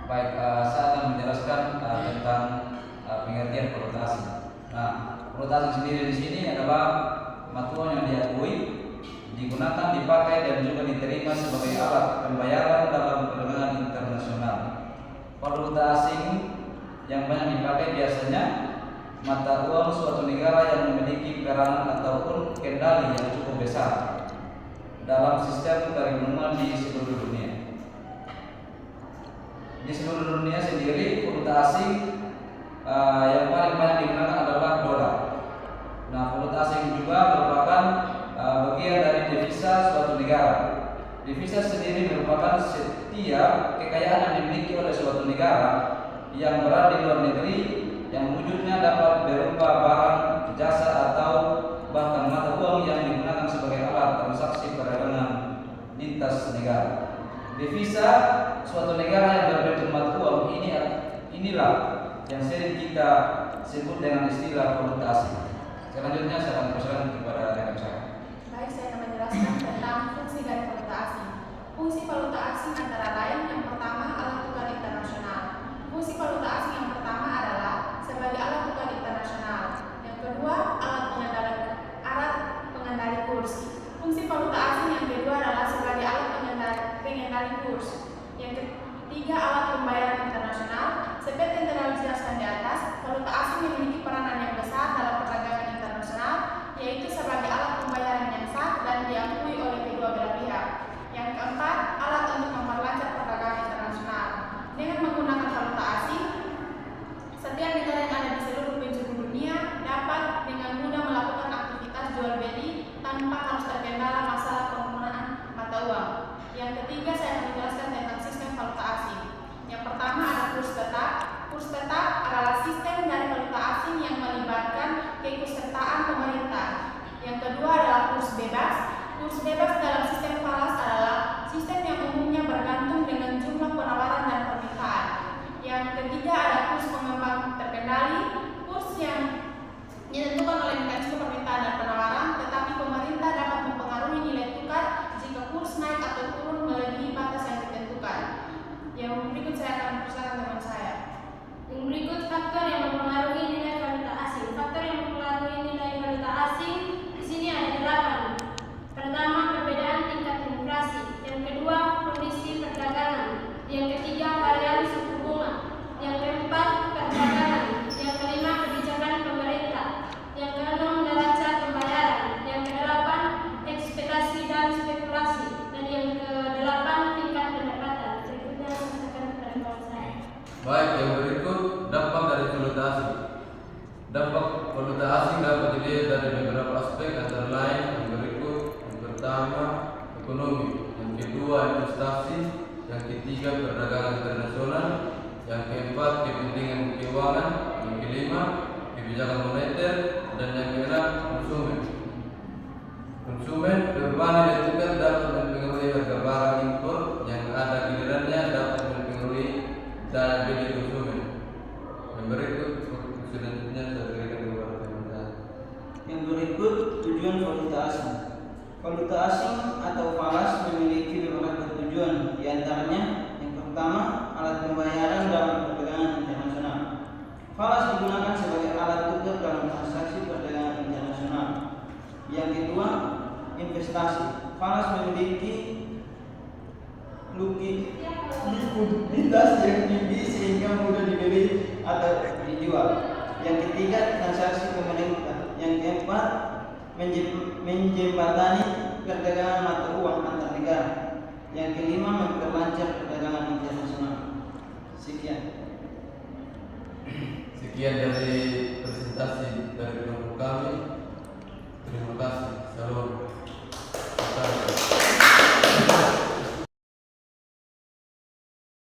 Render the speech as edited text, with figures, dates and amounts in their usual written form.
Baik, saya akan menjelaskan tentang pengertian valuta asing. Nah, valuta asing sendiri di sini adalah mata uang yang diakui, digunakan, dipakai, dan juga diterima sebagai alat pembayaran dalam perdagangan internasional. Valuta asing yang banyak dipakai biasanya mata uang suatu negara yang memiliki peranan ataupun kendali yang cukup besar dalam sistem perekonomian di seluruh dunia. Di seluruh dunia sendiri, valuta asing yang paling banyak digunakan adalah dolar. Nah, valuta asing juga merupakan bagian dari devisa suatu negara. Devisa sendiri merupakan setiap kekayaan yang dimiliki oleh suatu negara yang berada di luar negeri yang wujudnya dapat berupa barang, jasa, atau bahkan mata uang yang digunakan sebagai alat transaksi perdagangan lintas negara. Devisa suatu negara yang berbentuk mata uang inilah yang sering kita sebut dengan istilah valuta asing. Selanjutnya saya akan persilakan kepada rekan saya. Baik, saya akan menjelaskan tentang fungsi dari valuta asing. Fungsi valuta asing antara lain yang pertama alat tukar internasional. Fungsi valuta asing yang pertama adalah sebagai alat tukar internasional. Yang kedua, alat pengendali kurs. Fungsi valuta asing yang kedua adalah sebagai alat pengendali kurs. Yang ketiga, alat pembayaran internasional. Seperti yang telah dijelaskan di atas, valuta asing memiliki peranan yang besar dalam perdagangan internasional, yaitu sebagai alat pembayaran yang sah dan diakui oleh kedua belah pihak. Yang keempat, alat untuk memperlancar perdagangan internasional. Dengan menggunakan valuta asing, setiap negara yang ada di seluruh penjuru dunia dapat dengan mudah melakukan aktivitas jual beli tanpa harus terkendala masalah penggunaan mata uang. Yang ketiga, saya akan menjelaskan tentang sistem valuta asing. Yang pertama ada kurs tetap. Kurs tetap adalah sistem dari valuta asing yang melibatkan keikutsertaan pemerintah. Yang kedua adalah kurs bebas. Kurs bebas dalam sistem falas adalah sistem yang umumnya bergantung dengan jumlah penawaran dan permintaan. Yang ketiga ada kurs pengembang terkendali. Kurs yang ditentukan oleh mekanisme permintaan dan penawaran, tetapi pemerintah dapat mempengaruhi nilai tukar jika kurs naik atau turun melebihi batas yang ditentukan. Yang berikut saya akan mempersilakan teman saya. Yang berikut faktor yang mempengaruhi nilai valuta asing. Faktor yang mempengaruhi nilai valuta asing di sini ada 8. Pertama, perbedaan tingkat inflasi. Yang kedua, kondisi perdagangan. Yang ketiga, variasi suku bunga. Yang keempat, perdagangan. Yang kelima, kebijakan pemerintah. Yang keenam, neraca pembayaran. Yang kedelapan, ekspektasi dan spekulasi. Dan yang kedelapan, tingkat pendapatan. Berikutnya saya akan kepada kawan saya. Baik, yang berikut dampak dari valuta asing. Dampak valuta asing dapat dilihat dari beberapa aspek antara lain yang berikut. Yang pertama, ekonomi. Yang kedua, investasi. Yang ketiga, perdagangan internasional. Yang keempat, kepentingan keuangan. Yang kelima, kebijakan moneter. Dan yang keenam, konsumen. Konsumen berbagai nilai tukar dapat mempengaruhi harga barang impor yang ada gilirannya dapat mempengaruhi daya beli konsumen. Yang berikut selanjutnya saya berikan kepada teman saya. Yang berikut tujuan valuta asing. Valuta asing atau falas memiliki beberapa tujuan, diantaranya yang pertama alat pembayaran dalam perdagangan internasional. Falas digunakan sebagai alat tukar dalam transaksi perdagangan internasional. Yang kedua, investasi. Falas memiliki likuiditas yang tinggi sehingga mudah dibeli atau dijual. Yang ketiga, transaksi pemerintah. Yang keempat, menjembatani perdagangan mata uang antar negara. Yang kelima, memperlancar perdagangan internasional. Sekian. Sekian dari